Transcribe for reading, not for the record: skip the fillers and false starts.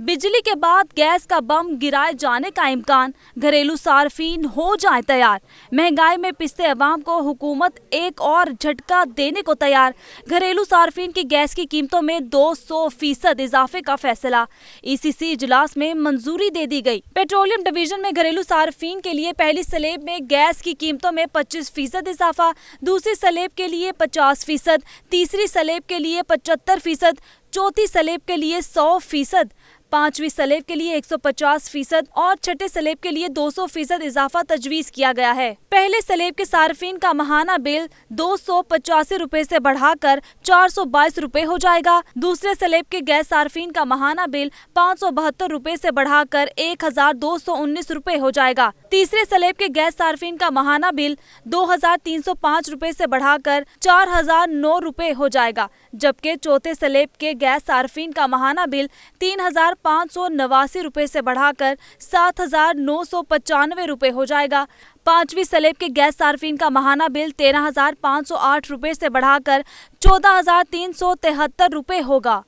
बिजली के बाद गैस का बम गिराए जाने का इम्कान, घरेलू सार्फिन हो जाए तैयार। महंगाई में पिसते अवाम को हुकूमत एक और झटका देने को तैयार। घरेलू सार्फिन की गैस की कीमतों में 200% इजाफे का फैसला। ईसीसी इजलास में मंजूरी दे दी गई। पेट्रोलियम डिवीजन में घरेलू सार्फिन के लिए पहली स्लैब में गैस की कीमतों में 25% इजाफा, दूसरी स्लैब के लिए 50%, तीसरी स्लैब के लिए 75%, चौथी स्लैब के लिए 100%, पांचवी स्लैब के लिए 150% और छठे स्लैब के लिए 200% इजाफा तजवीज किया गया है। पहले स्लैब के सार्फिन का माहाना बिल 285 रुपए से बढ़ाकर 422 रुपए हो जाएगा। दूसरे स्लैब के गैस सार्फिन का माहाना बिल 572 रुपए से बढ़ाकर 1219 रुपए हो जाएगा। तीसरे स्लैब के गैस सार्फिन का माहाना बिल 2305 रुपए से बढ़ाकर 4009 रुपए हो जाएगा, जबकि चौथे स्लैब के गैस सार्फिन का माहाना बिल 3589 रुपए से बढ़ाकर 7995 रुपए हो जाएगा। पांचवी स्लैब के गैस सार्फिन का माहाना बिल 13,508 रुपए से बढ़ाकर 14,373 रुपए होगा।